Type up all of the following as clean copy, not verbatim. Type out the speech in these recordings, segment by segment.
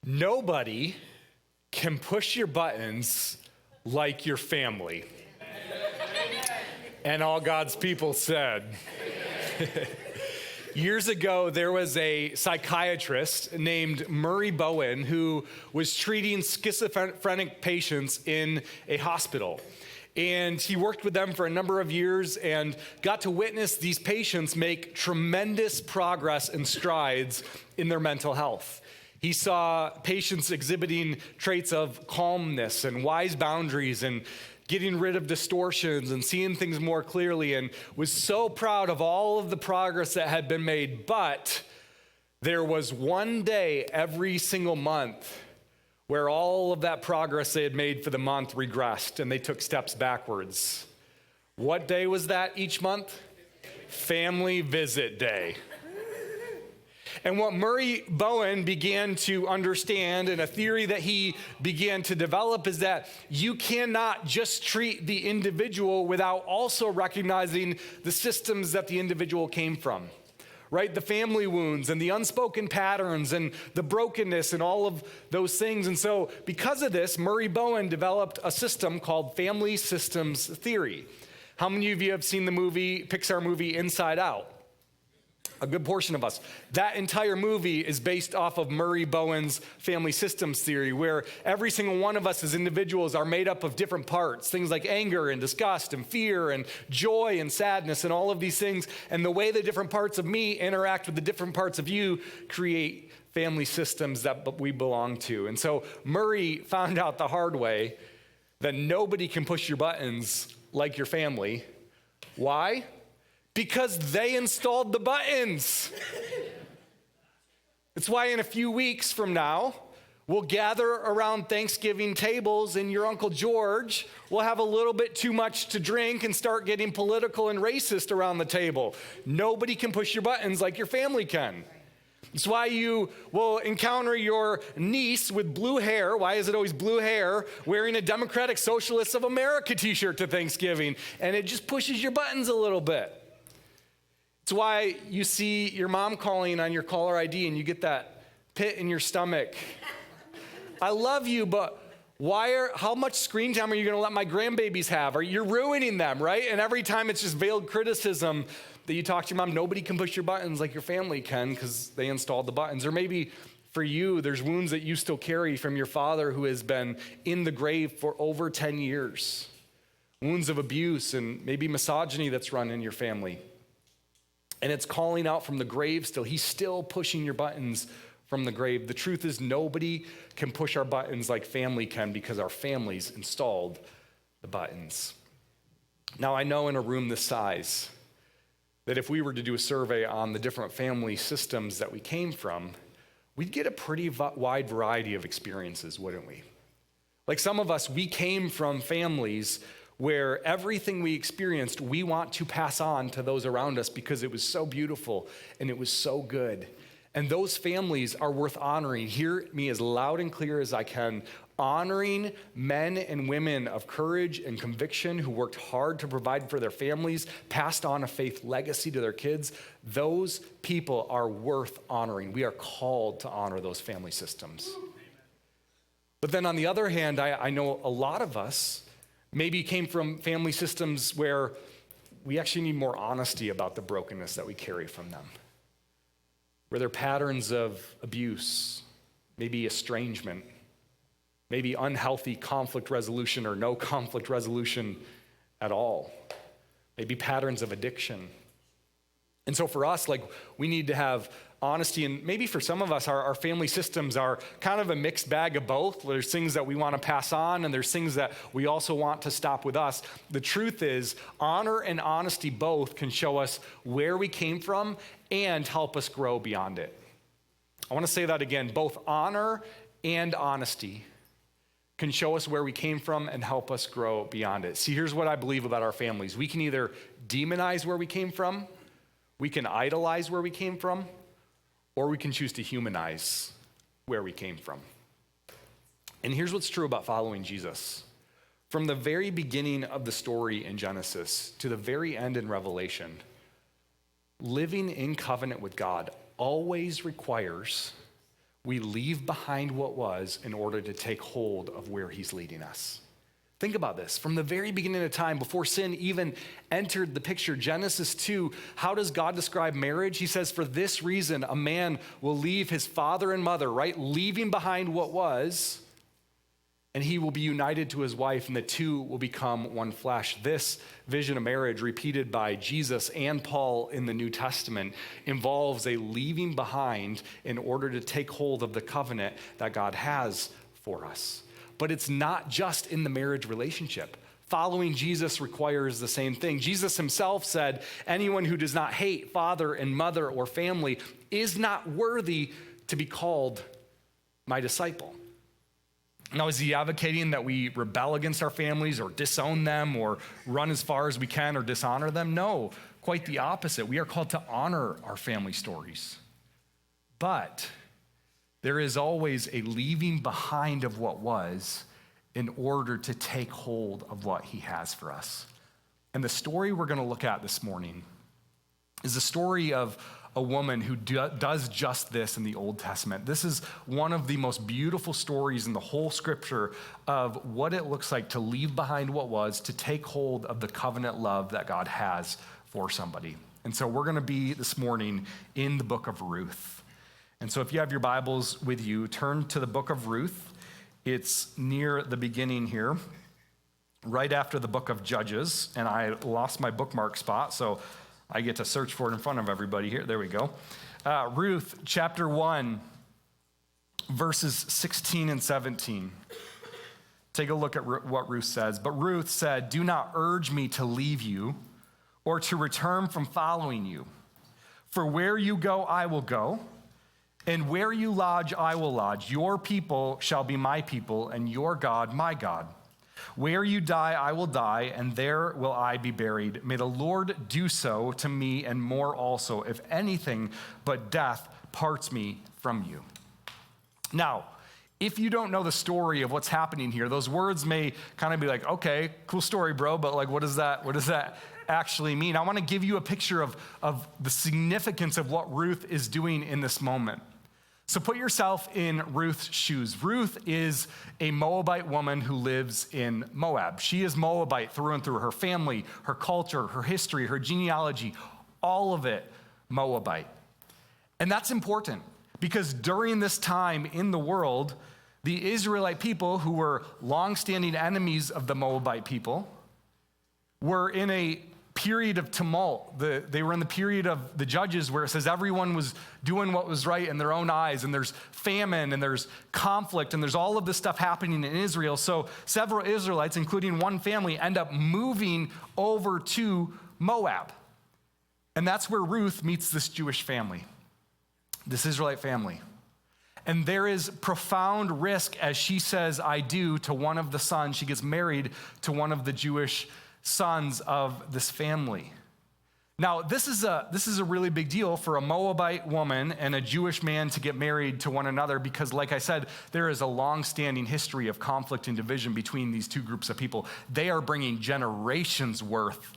Nobody can push your buttons like your family. And all God's people said. Years ago, there was a psychiatrist named Murray Bowen who was treating schizophrenic patients in a hospital. And he worked with them for a number of years and got to witness these patients make tremendous progress and strides in their mental health. He saw patients exhibiting traits of calmness and wise boundaries and getting rid of distortions and seeing things more clearly, and was so proud of all of the progress that had been made. But there was one day every single month where all of that progress they had made for the month regressed and they took steps backwards. What day was that each month? Family visit day. And what Murray Bowen began to understand, and a theory that he began to develop, is that you cannot just treat the individual without also recognizing the systems that the individual came from, right? The family wounds and the unspoken patterns and the brokenness and all of those things. And so because of this, Murray Bowen developed a system called family systems theory. How many of you have seen the Pixar movie Inside Out? A good portion of us. That entire movie is based off of Murray Bowen's family systems theory, where every single one of us as individuals are made up of different parts, things like anger and disgust and fear and joy and sadness and all of these things. And the way the different parts of me interact with the different parts of you create family systems that we belong to. And so Murray found out the hard way that nobody can push your buttons like your family. Why? Because they installed the buttons. It's why in a few weeks from now, we'll gather around Thanksgiving tables and your Uncle George will have a little bit too much to drink and start getting political and racist around the table. Nobody can push your buttons like your family can. It's why you will encounter your niece with blue hair. Why is it always blue hair? Wearing a Democratic Socialists of America t-shirt to Thanksgiving. And it just pushes your buttons a little bit. It's why you see your mom calling on your caller ID and you get that pit in your stomach. I love you, but how much screen time are you going to let my grandbabies have? You're ruining them, right? And every time it's just veiled criticism that you talk to your mom. Nobody can push your buttons like your family can because they installed the buttons. Or maybe for you, there's wounds that you still carry from your father who has been in the grave for over 10 years. Wounds of abuse and maybe misogyny that's run in your family. And it's calling out from the grave still. He's still pushing your buttons from the grave. The truth is nobody can push our buttons like family can because our families installed the buttons. Now, I know in a room this size that if we were to do a survey on the different family systems that we came from, we'd get a pretty wide variety of experiences, wouldn't we? Like some of us, we came from families where everything we experienced, we want to pass on to those around us because it was so beautiful and it was so good. And those families are worth honoring. Hear me as loud and clear as I can. Honoring men and women of courage and conviction who worked hard to provide for their families, passed on a faith legacy to their kids. Those people are worth honoring. We are called to honor those family systems. But then on the other hand, I know a lot of us maybe came from family systems where we actually need more honesty about the brokenness that we carry from them. Where there are patterns of abuse, maybe estrangement, maybe unhealthy conflict resolution or no conflict resolution at all. Maybe patterns of addiction. And so for us, we need to have honesty, and maybe for some of us, our family systems are kind of a mixed bag of both. There's things that we want to pass on, and there's things that we also want to stop with us. The truth is, honor and honesty both can show us where we came from and help us grow beyond it. I want to say that again. Both honor and honesty can show us where we came from and help us grow beyond it. See, here's what I believe about our families. We can either demonize where we came from, we can idolize where we came from, or we can choose to humanize where we came from. And here's what's true about following Jesus. From the very beginning of the story in Genesis to the very end in Revelation, living in covenant with God always requires we leave behind what was in order to take hold of where he's leading us. Think about this. From the very beginning of time, before sin even entered the picture, Genesis 2, how does God describe marriage? He says, for this reason, a man will leave his father and mother, right? Leaving behind what was, and he will be united to his wife, and the two will become one flesh. This vision of marriage, repeated by Jesus and Paul in the New Testament, involves a leaving behind in order to take hold of the covenant that God has for us. But it's not just in the marriage relationship. Following Jesus requires the same thing. Jesus himself said, anyone who does not hate father and mother or family is not worthy to be called my disciple. Now, is he advocating that we rebel against our families or disown them or run as far as we can or dishonor them? No, quite the opposite. We are called to honor our family stories. But there is always a leaving behind of what was in order to take hold of what he has for us. And the story we're going to look at this morning is the story of a woman who does just this in the Old Testament. This is one of the most beautiful stories in the whole scripture of what it looks like to leave behind what was, to take hold of the covenant love that God has for somebody. And so we're going to be this morning in the book of Ruth. And so if you have your Bibles with you, turn to the book of Ruth. It's near the beginning here, right after the book of Judges. And I lost my bookmark spot, so I get to search for it in front of everybody here. There we go. Ruth chapter 1, verses 16 and 17. Take a look at what Ruth says. But Ruth said, do not urge me to leave you or to return from following you. For where you go, I will go. And where you lodge, I will lodge. Your people shall be my people, and your God, my God. Where you die, I will die, and there will I be buried. May the Lord do so to me and more also, if anything but death parts me from you. Now, if you don't know the story of what's happening here, those words may kind of be like, okay, cool story, bro, but like, what does that actually mean? I want to give you a picture of the significance of what Ruth is doing in this moment. So put yourself in Ruth's shoes. Ruth is a Moabite woman who lives in Moab. She is Moabite through and through. Her family, her culture, her history, her genealogy, all of it Moabite. And that's important because during this time in the world, the Israelite people, who were longstanding enemies of the Moabite people, were in a period of tumult. They were in the period of the Judges where it says everyone was doing what was right in their own eyes, and there's famine, and there's conflict, and there's all of this stuff happening in Israel. So several Israelites, including one family, end up moving over to Moab. And that's where Ruth meets this Jewish family, this Israelite family. And there is profound risk as she says, I do, to one of the sons. She gets married to one of the Jewish sons of this family. Now, this is a really big deal for a Moabite woman and a Jewish man to get married to one another because, like I said, there is a long-standing history of conflict and division between these two groups of people. They are bringing generations worth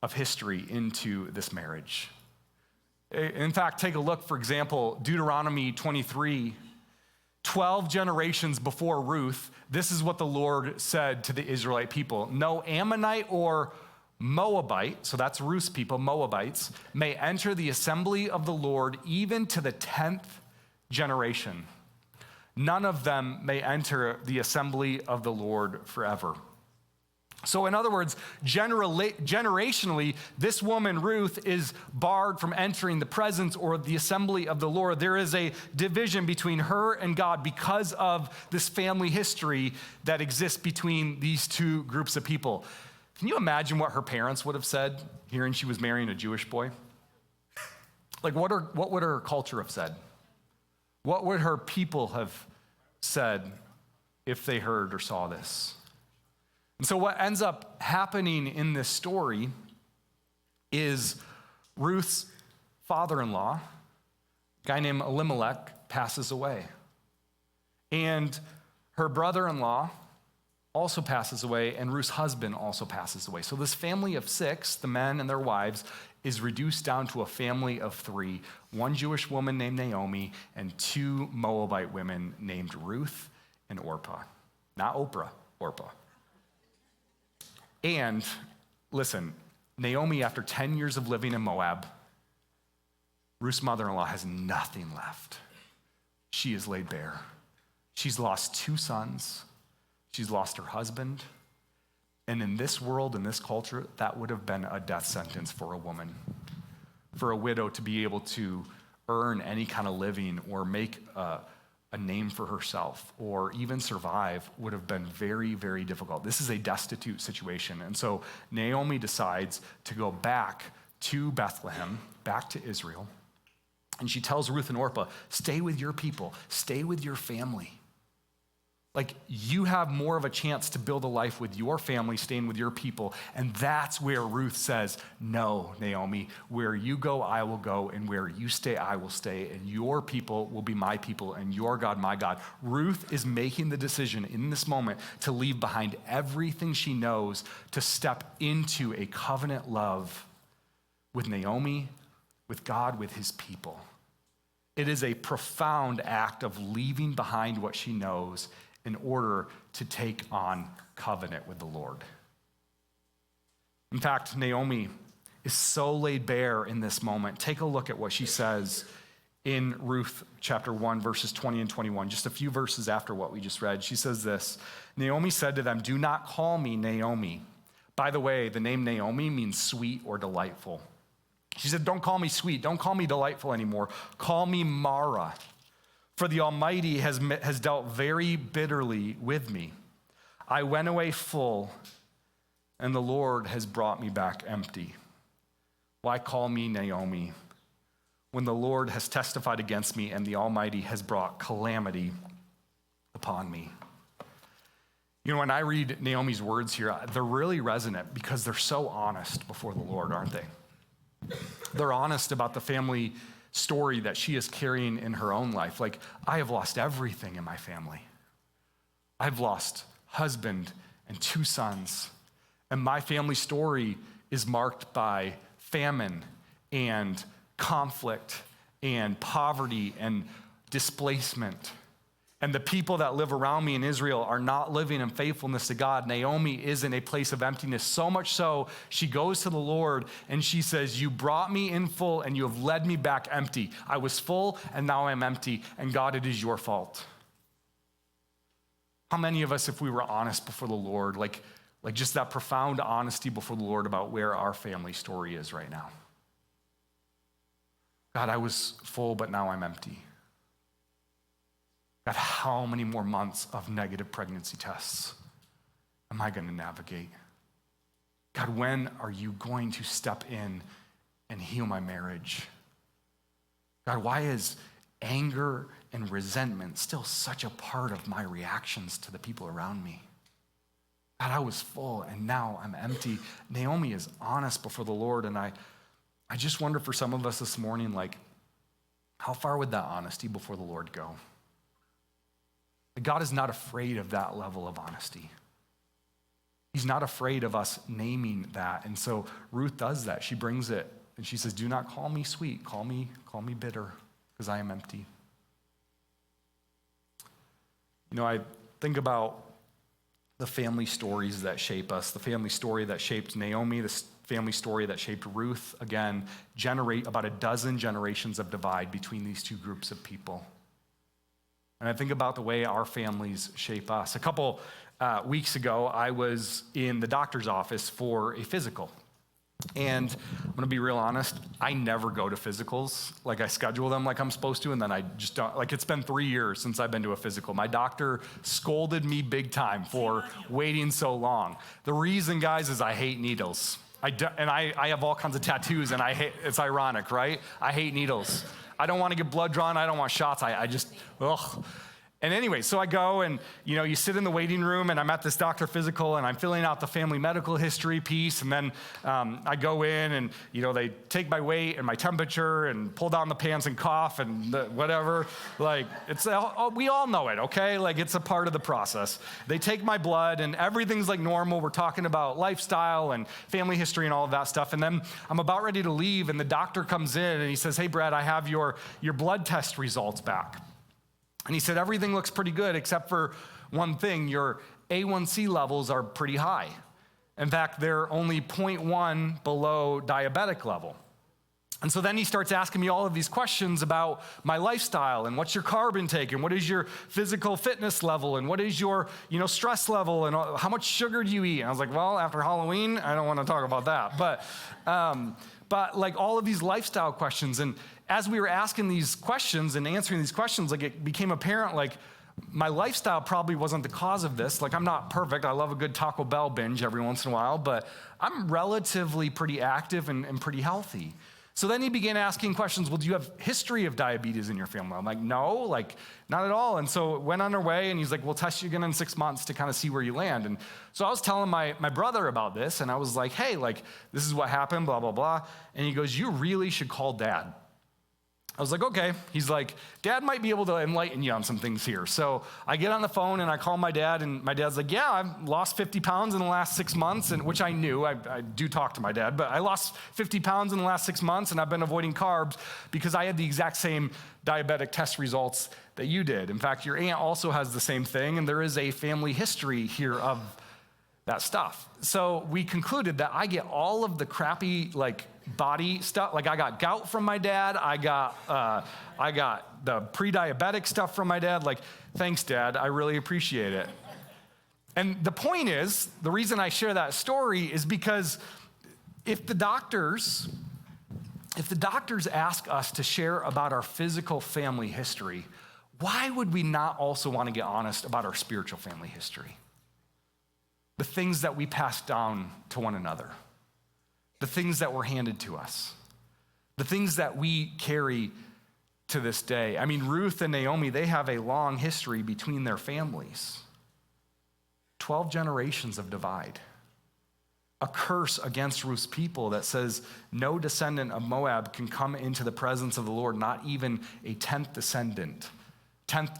of history into this marriage. In fact, take a look, for example, Deuteronomy 23, 12 generations before Ruth, this is what the Lord said to the Israelite people. No Ammonite or Moabite, so that's Ruth's people, Moabites, may enter the assembly of the Lord even to the 10th generation. None of them may enter the assembly of the Lord forever. So in other words, generationally, this woman, Ruth, is barred from entering the presence or the assembly of the Lord. There is a division between her and God because of this family history that exists between these two groups of people. Can you imagine what her parents would have said hearing she was marrying a Jewish boy? Like, what would her culture have said? What would her people have said if they heard or saw this? And so what ends up happening in this story is Ruth's father-in-law, a guy named Elimelech, passes away. And her brother-in-law, also passes away, and Ruth's husband also passes away. So this family of 6, the men and their wives, is reduced down to a family of 3, one Jewish woman named Naomi and 2 Moabite women named Ruth and Orpah. Not Oprah, Orpah. And listen, Naomi, after 10 years of living in Moab, Ruth's mother-in-law has nothing left. She is laid bare. She's lost 2 sons. She's lost her husband. And in this world, in this culture, that would have been a death sentence for a woman. For a widow to be able to earn any kind of living or make a name for herself or even survive would have been very, very difficult. This is a destitute situation. And so Naomi decides to go back to Bethlehem, back to Israel. And she tells Ruth and Orpah, stay with your people, stay with your family. Like, you have more of a chance to build a life with your family, staying with your people. And that's where Ruth says, no, Naomi, where you go, I will go, and where you stay, I will stay, and your people will be my people, and your God, my God. Ruth is making the decision in this moment to leave behind everything she knows to step into a covenant love with Naomi, with God, with his people. It is a profound act of leaving behind what she knows in order to take on covenant with the Lord. In fact, Naomi is so laid bare in this moment. Take a look at what she says in Ruth chapter 1, verses 20 and 21, just a few verses after what we just read. She says this, Naomi said to them, do not call me Naomi. By the way, the name Naomi means sweet or delightful. She said, don't call me sweet, don't call me delightful anymore. Call me Mara. For the Almighty has dealt very bitterly with me. I went away full, and the Lord has brought me back empty. Why call me Naomi, when the Lord has testified against me and the Almighty has brought calamity upon me? You know, when I read Naomi's words here, they're really resonant because they're so honest before the Lord, aren't they? They're honest about the family story that she is carrying in her own life. Like, I have lost everything in my family. I've lost husband and 2 sons. And my family story is marked by famine and conflict and poverty and displacement. And the people that live around me in Israel are not living in faithfulness to God. Naomi is in a place of emptiness, so much so, she goes to the Lord and she says, you brought me in full and you have led me back empty. I was full and now I'm empty. And God, it is your fault. How many of us, if we were honest before the Lord, like just that profound honesty before the Lord about where our family story is right now? God, I was full, but now I'm empty. God, how many more months of negative pregnancy tests am I going to navigate? God, when are you going to step in and heal my marriage? God, why is anger and resentment still such a part of my reactions to the people around me? God, I was full and now I'm empty. Naomi is honest before the Lord, and I just wonder for some of us this morning, like, how far would that honesty before the Lord go? God is not afraid of that level of honesty. He's not afraid of us naming that. And so Ruth does that. She brings it and she says, do not call me sweet, call me bitter, because I am empty. You know, I think about the family stories that shape us, the family story that shaped Naomi, the family story that shaped Ruth. Again, generate about a dozen generations of divide between these 2 groups of people. And I think about the way our families shape us. A couple weeks ago, I was in the doctor's office for a physical. And I'm gonna be real honest, I never go to physicals. Like, I schedule them like I'm supposed to, and then I just don't. Like, it's been 3 years since I've been to a physical. My doctor scolded me big time for waiting so long. The reason, guys, is I hate needles. I have all kinds of tattoos, and I hate, it's ironic, right? I hate needles. I don't want to get blood drawn. I don't want shots. I just, ugh. And anyway, so I go and, you sit in the waiting room and I'm at this doctor physical and I'm filling out the family medical history piece. And then I go in and, they take my weight and my temperature and pull down the pants and cough and whatever. Like, we all know it, okay? Like, it's a part of the process. They take my blood and everything's like normal. We're talking about lifestyle and family history and all of that stuff. And then I'm about ready to leave and the doctor comes in and he says, "Hey, Brad, I have your blood test results back." And he said, "Everything looks pretty good except for one thing. Your A1C levels are pretty high. In fact, they're only 0.1 below diabetic level." And so then he starts asking me all of these questions about my lifestyle and what's your carb intake and what is your physical fitness level and what is your, stress level and how much sugar do you eat? And I was like, well, after Halloween, I don't want to talk about that. But like all of these lifestyle questions. And as we were asking these questions and answering these questions, like it became apparent, like my lifestyle probably wasn't the cause of this. Like I'm not perfect. I love a good Taco Bell binge every once in a while, but I'm relatively pretty active and pretty healthy. So then he began asking questions. Well, do you have history of diabetes in your family? I'm like, no, like not at all. And so it went on our way and he's like, we'll test you again in 6 months to kind of see where you land. And so I was telling my brother about this and I was like, hey, like this is what happened, blah, blah, blah. And he goes, you really should call Dad. I was like, okay. He's like, Dad might be able to enlighten you on some things here. So I get on the phone and I call my dad and my dad's like, yeah, I've lost 50 pounds in the last 6 months, and which I knew. I do talk to my dad, but I lost 50 pounds in the last 6 months and I've been avoiding carbs because I had the exact same diabetic test results that you did. In fact, your aunt also has the same thing and there is a family history here of that stuff. So we concluded that I get all of the crappy like body stuff. Like I got gout from my dad. I got the pre-diabetic stuff from my dad. Like, thanks, Dad. I really appreciate it. And the point is, the reason I share that story is because if the doctors ask us to share about our physical family history, why would we not also want to get honest about our spiritual family history? The things that we pass down to one another, the things that were handed to us, the things that we carry to this day. I mean, Ruth and Naomi, they have a long history between their families. 12 generations of divide. A curse against Ruth's people that says no descendant of Moab can come into the presence of the Lord, not even a 10th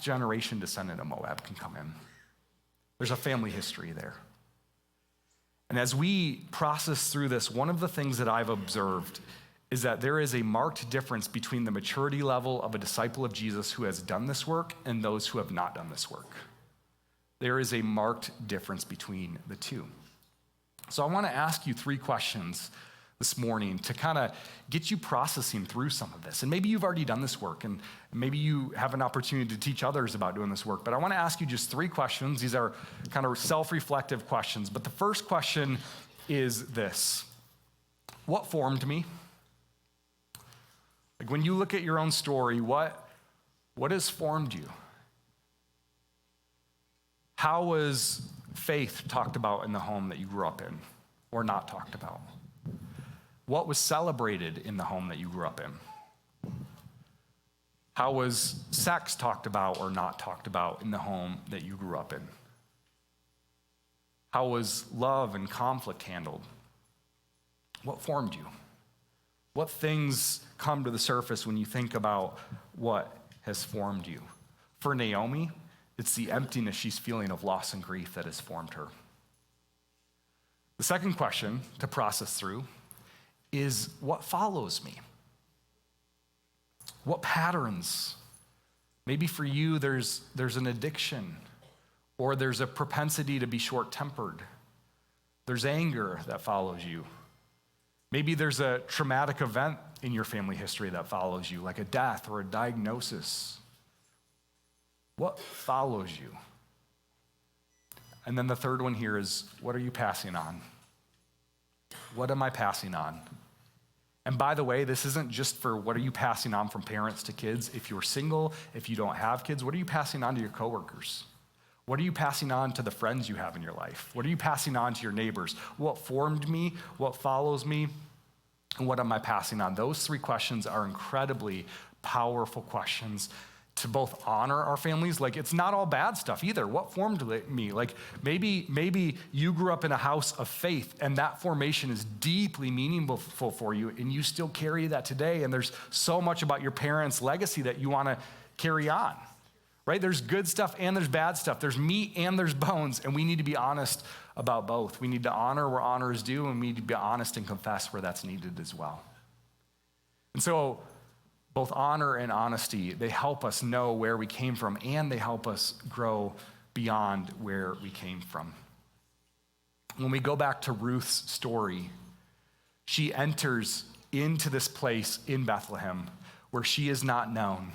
generation descendant of Moab can come in. There's a family history there. And as we process through this, one of the things that I've observed is that there is a marked difference between the maturity level of a disciple of Jesus who has done this work and those who have not done this work. There is a marked difference between the two. So I want to ask you 3 questions this morning to kind of get you processing through some of this. And maybe you've already done this work, and maybe you have an opportunity to teach others about doing this work. But I want to ask you just 3 questions. These are kind of self-reflective questions. But the first question is this: what formed me? Like when you look at your own story, what has formed you? How was faith talked about in the home that you grew up in, or not talked about? What was celebrated in the home that you grew up in? How was sex talked about or not talked about in the home that you grew up in? How was love and conflict handled? What formed you? What things come to the surface when you think about what has formed you? For Naomi, it's the emptiness she's feeling of loss and grief that has formed her. The second question to process through is what follows me? What patterns? Maybe for you, there's an addiction, or there's a propensity to be short-tempered. There's anger that follows you. Maybe there's a traumatic event in your family history that follows you, like a death or a diagnosis. What follows you? And then the third one here is, what are you passing on? What am I passing on? And by the way, this isn't just for what are you passing on from parents to kids. If you're single, if you don't have kids, what are you passing on to your coworkers? What are you passing on to the friends you have in your life? What are you passing on to your neighbors? What formed me? What follows me? And what am I passing on? Those 3 questions are incredibly powerful questions to both honor our families. Like, it's not all bad stuff either. What formed me? Like, maybe you grew up in a house of faith and that formation is deeply meaningful for you and you still carry that today. And there's so much about your parents' legacy that you want to carry on, right? There's good stuff and there's bad stuff. There's meat and there's bones, and we need to be honest about both. We need to honor where honor is due, and we need to be honest and confess where that's needed as well. And so both honor and honesty, they help us know where we came from, and they help us grow beyond where we came from. When we go back to Ruth's story, she enters into this place in Bethlehem where she is not known,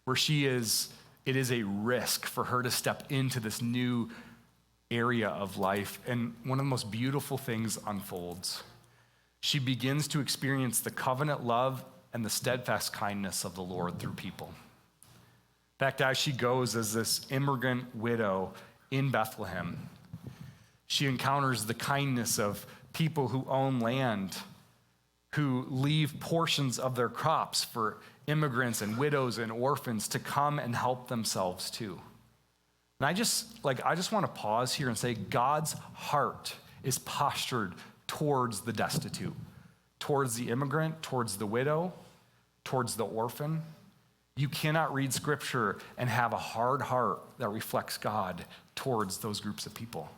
where it is a risk for her to step into this new area of life. And one of the most beautiful things unfolds. She begins to experience the covenant love and the steadfast kindness of the Lord through people. In fact, as she goes as this immigrant widow in Bethlehem, she encounters the kindness of people who own land, who leave portions of their crops for immigrants and widows and orphans to come and help themselves too. And I just want to pause here and say God's heart is postured towards the destitute, towards the immigrant, towards the widow, towards the orphan. You cannot read scripture and have a hard heart that reflects God towards those groups of people.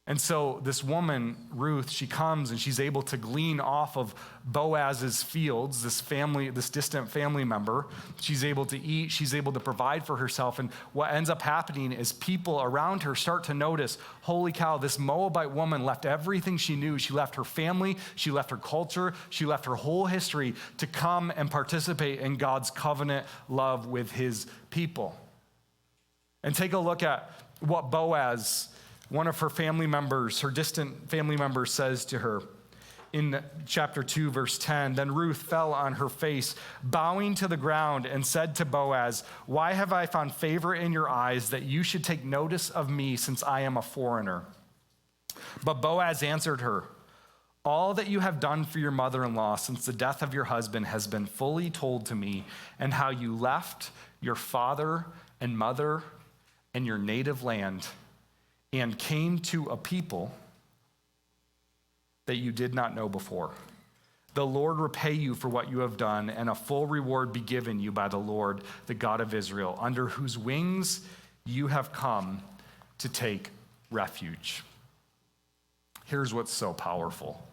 And so this woman, Ruth, she comes and she's able to glean off of Boaz's fields, this distant family member. She's able to eat, she's able to provide for herself. And what ends up happening is people around her start to notice, holy cow, this Moabite woman left everything she knew. She left her family, she left her culture, she left her whole history to come and participate in God's covenant love with his people. And take a look at what Boaz, one of her family members, her distant family member, says to her in chapter 2, verse 10. Then Ruth fell on her face, bowing to the ground, and said to Boaz, "Why have I found favor in your eyes that you should take notice of me, since I am a foreigner?" But Boaz answered her, "All that you have done for your mother-in-law since the death of your husband has been fully told to me, and how you left your father and mother and your native land and came to a people that you did not know before. The Lord repay you for what you have done, and a full reward be given you by the Lord, the God of Israel, under whose wings you have come to take refuge." Here's what's so powerful.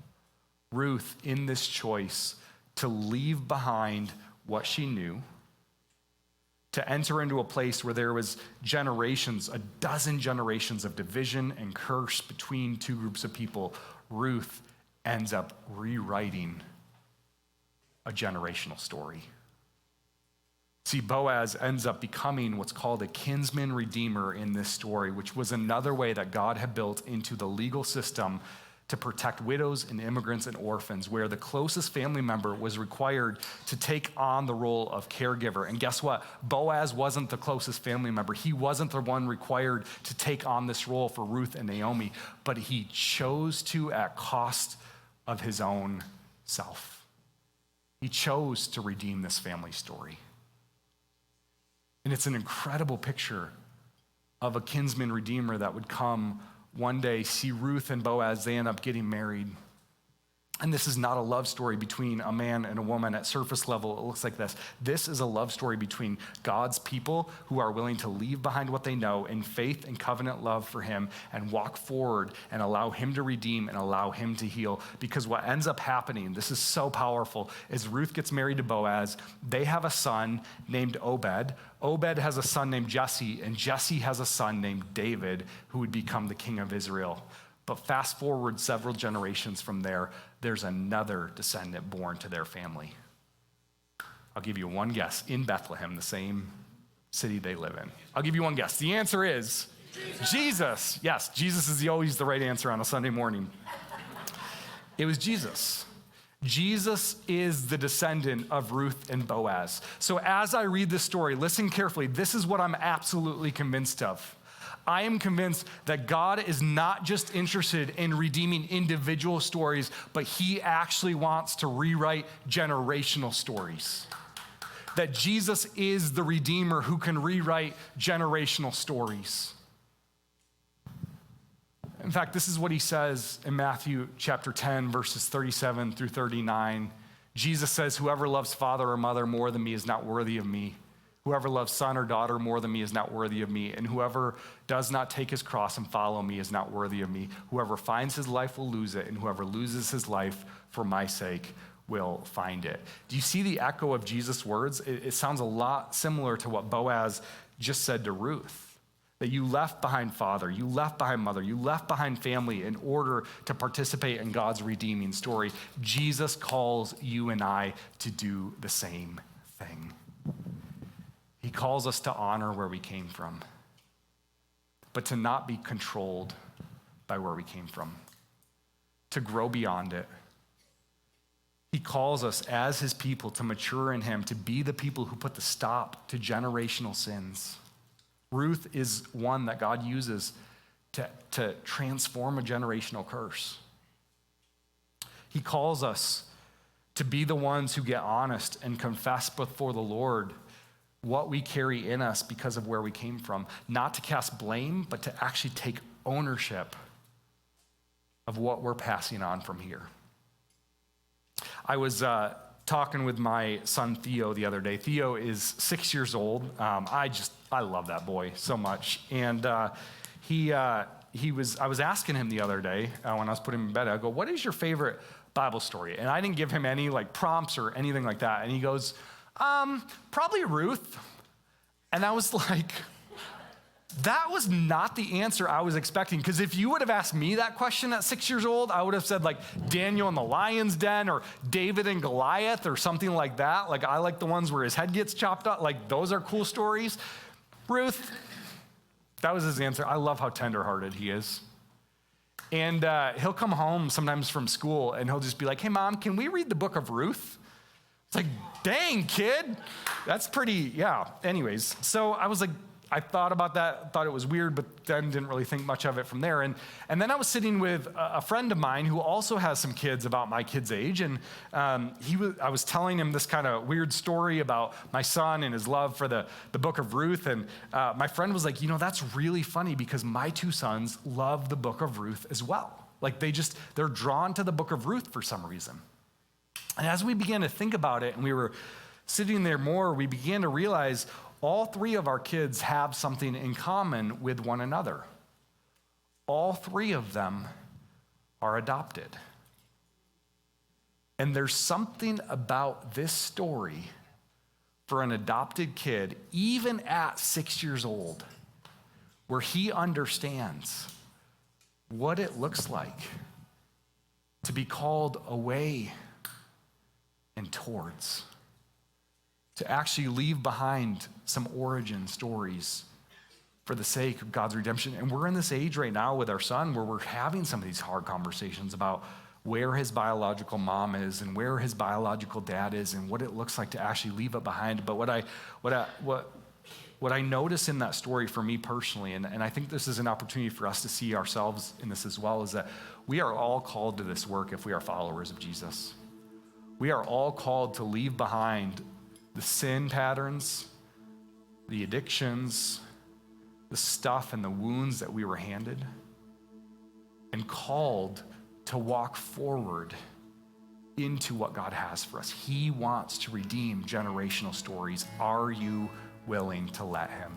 Ruth, in this choice to leave behind what she knew, to enter into a place where there was generations, a dozen generations of division and curse between two groups of people, Ruth ends up rewriting a generational story. See, Boaz ends up becoming what's called a kinsman redeemer in this story, which was another way that God had built into the legal system to protect widows and immigrants and orphans, where the closest family member was required to take on the role of caregiver. And guess what? Boaz wasn't the closest family member. He wasn't the one required to take on this role for Ruth and Naomi, but he chose to at cost of his own self. He chose to redeem this family story. And it's an incredible picture of a kinsman redeemer that would come one day, see Ruth and Boaz, they end up getting married. And this is not a love story between a man and a woman. At surface level, it looks like this. This is a love story between God's people who are willing to leave behind what they know in faith and covenant love for him and walk forward and allow him to redeem and allow him to heal. Because what ends up happening, this is so powerful, is Ruth gets married to Boaz. They have a son named Obed. Obed has a son named Jesse, and Jesse has a son named David, who would become the king of Israel. But fast forward several generations from there, there's another descendant born to their family. I'll give you one guess. In Bethlehem, the same city they live in. I'll give you one guess. The answer is Jesus. Yes, Jesus is always the right answer on a Sunday morning. It was Jesus. Jesus is the descendant of Ruth and Boaz. So as I read this story, listen carefully. This is what I'm absolutely convinced of. I am convinced that God is not just interested in redeeming individual stories, but he actually wants to rewrite generational stories. that Jesus is the Redeemer who can rewrite generational stories. In fact, this is what he says in Matthew chapter 10, verses 37 through 39. Jesus says, whoever loves father or mother more than me is not worthy of me. Whoever loves son or daughter more than me is not worthy of me. And whoever does not take his cross and follow me is not worthy of me. Whoever finds his life will lose it, and whoever loses his life for my sake will find it. Do you see the echo of Jesus' words? It sounds a lot similar to what Boaz just said to Ruth. That you left behind father, you left behind mother, you left behind family in order to participate in God's redeeming story. Jesus calls you and I to do the same thing. He calls us to honor where we came from, but to not be controlled by where we came from, to grow beyond it. He calls us as his people to mature in him, to be the people who put the stop to generational sins. Ruth is one that God uses to transform a generational curse. He calls us to be the ones who get honest and confess before the Lord what we carry in us because of where we came from. Not to cast blame, but to actually take ownership of what we're passing on from here. I was talking with my son Theo the other day. Theo is 6 years old. I love that boy so much. And I was asking him the other day when I was putting him in bed, I go, what is your favorite Bible story? And I didn't give him any like prompts or anything like that. And he goes, probably Ruth. And I was like, that was not the answer I was expecting, because if you would have asked me that question at 6 years old, I would have said like Daniel in the lion's den or David and Goliath or something like that. Like I like the ones where his head gets chopped up. Like those are cool stories. Ruth, that was his answer. I love how tenderhearted he is. And he'll come home sometimes from school and he'll just be like, hey mom, can we read the Book of Ruth? It's like, dang kid, that's pretty, yeah. Anyways, so I was like, I thought about that, thought it was weird, but then didn't really think much of it from there. And then I was sitting with a friend of mine who also has some kids about my kid's age, and I was telling him this kind of weird story about my son and his love for the Book of Ruth, and my friend was like, that's really funny because my two sons love the Book of Ruth as well. Like they're drawn to the Book of Ruth for some reason. And as we began to think about it and we were sitting there more, we began to realize all three of our kids have something in common with one another. All three of them are adopted. And there's something about this story for an adopted kid, even at 6 years old, where he understands what it looks like to be called away and towards, to actually leave behind some origin stories for the sake of God's redemption. And we're in this age right now with our son where we're having some of these hard conversations about where his biological mom is and where his biological dad is and what it looks like to actually leave it behind. But what I notice in that story for me personally, and I think this is an opportunity for us to see ourselves in this as well, is that we are all called to this work if we are followers of Jesus. We are all called to leave behind the sin patterns, the addictions, the stuff and the wounds that we were handed, and called to walk forward into what God has for us. He wants to redeem generational stories. Are you willing to let him?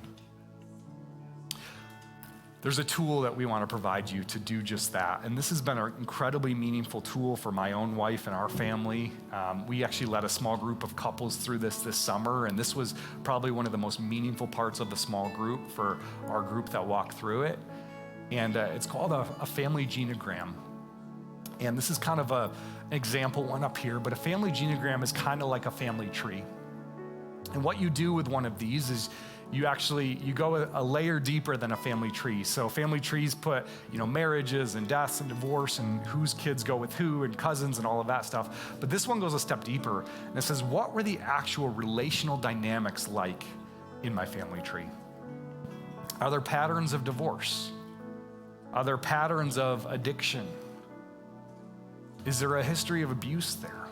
There's a tool that we want to provide you to do just that. And this has been an incredibly meaningful tool for my own wife and our family. We actually led a small group of couples through this summer, and this was probably one of the most meaningful parts of the small group for our group that walked through it. And it's called a family genogram. And this is kind of an example one up here, but a family genogram is kind of like a family tree. And what you do with one of these is you go a layer deeper than a family tree. So family trees put, marriages and deaths and divorce and whose kids go with who and cousins and all of that stuff. But this one goes a step deeper and it says, what were the actual relational dynamics like in my family tree? Are there patterns of divorce? Are there patterns of addiction? Is there a history of abuse there?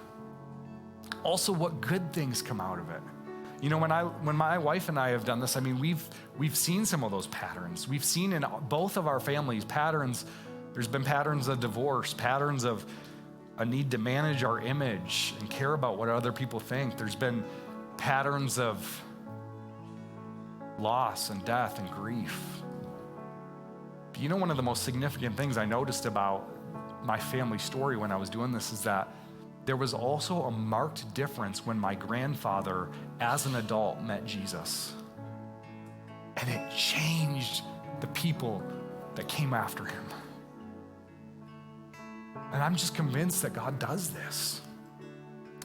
Also, what good things come out of it? You know, when my wife and I have done this, I mean, we've seen some of those patterns. We've seen in both of our families patterns. There's been patterns of divorce, patterns of a need to manage our image and care about what other people think. There's been patterns of loss and death and grief. But you know, one of the most significant things I noticed about my family story when I was doing this is that there was also a marked difference when my grandfather, as an adult, met Jesus. And it changed the people that came after him. And I'm just convinced that God does this,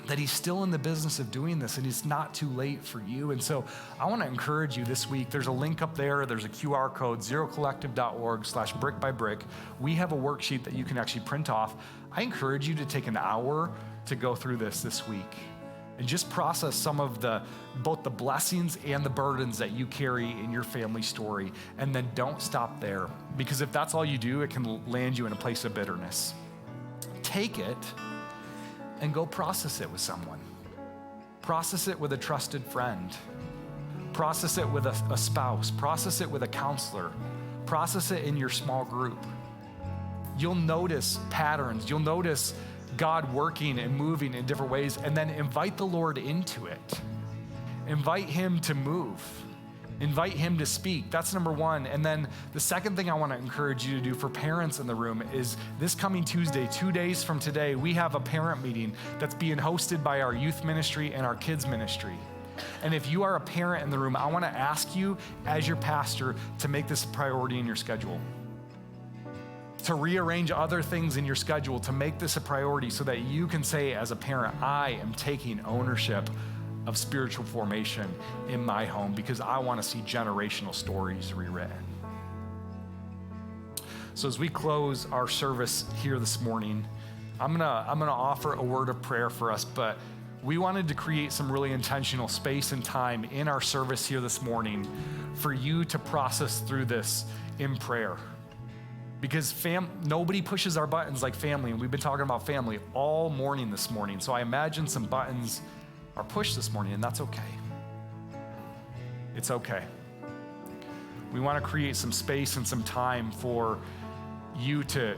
that he's still in the business of doing this, and it's not too late for you. And so I want to encourage you this week. There's a link up there. There's a QR code, zerocollective.org/brick-by-brick. We have a worksheet that you can actually print off. I encourage you to take an hour to go through this week and just process some of both the blessings and the burdens that you carry in your family story. And then don't stop there, because if that's all you do, it can land you in a place of bitterness. Take it and go process it with someone. Process it with a trusted friend. Process it with a spouse. Process it with a counselor. Process it in your small group. You'll notice patterns. You'll notice God working and moving in different ways, and then invite the Lord into it. Invite him to move. Invite him to speak. That's number one. And then the second thing I want to encourage you to do for parents in the room is this coming Tuesday, 2 days from today, we have a parent meeting that's being hosted by our youth ministry and our kids ministry. And if you are a parent in the room, I want to ask you as your pastor to make this a priority in your schedule. To rearrange other things in your schedule, to make this a priority so that you can say as a parent, I am taking ownership of spiritual formation in my home because I want to see generational stories rewritten. So as we close our service here this morning, I'm gonna offer a word of prayer for us, but we wanted to create some really intentional space and time in our service here this morning for you to process through this in prayer. Because nobody pushes our buttons like family, and we've been talking about family all morning this morning. So I imagine some buttons are pushed this morning, and that's okay. It's okay. We want to create some space and some time for you to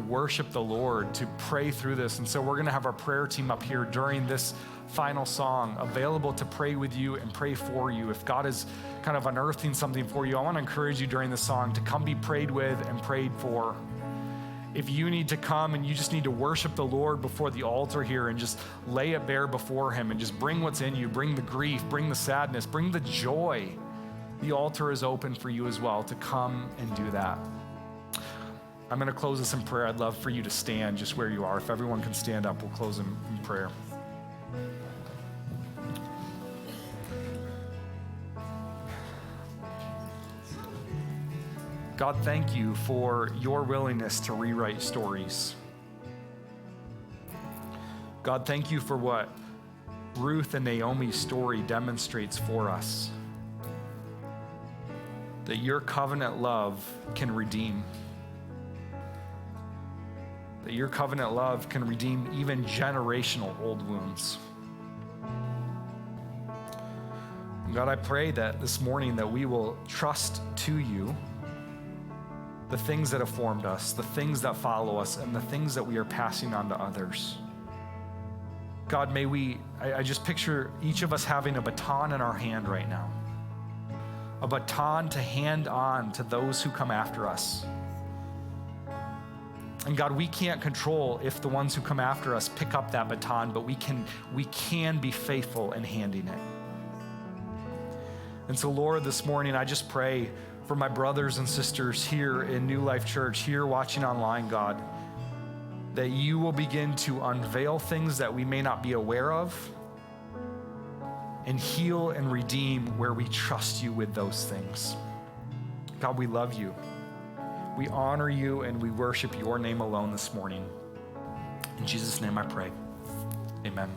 worship the Lord, to pray through this. And so we're going to have our prayer team up here during this final song available to pray with you and pray for you. If God is kind of unearthing something for you, I want to encourage you during the song to come be prayed with and prayed for. If you need to come and you just need to worship the Lord before the altar here and just lay it bare before him and just bring what's in you, bring the grief, bring the sadness, bring the joy, the altar is open for you as well to come and do that. I'm going to close this in prayer. I'd love for you to stand just where you are. If everyone can stand up, we'll close in prayer. God, thank you for your willingness to rewrite stories. God, thank you for what Ruth and Naomi's story demonstrates for us. That your covenant love can redeem. That your covenant love can redeem even generational old wounds. God, I pray that this morning that we will trust to you the things that have formed us, the things that follow us, and the things that we are passing on to others. God, I just picture each of us having a baton in our hand right now. A baton to hand on to those who come after us. And God, we can't control if the ones who come after us pick up that baton, but we can be faithful in handing it. And so, Lord, this morning, I just pray for my brothers and sisters here in New Life Church, here watching online, God, that you will begin to unveil things that we may not be aware of and heal and redeem where we trust you with those things. God, we love you. We honor you and we worship your name alone this morning. In Jesus' name I pray. Amen.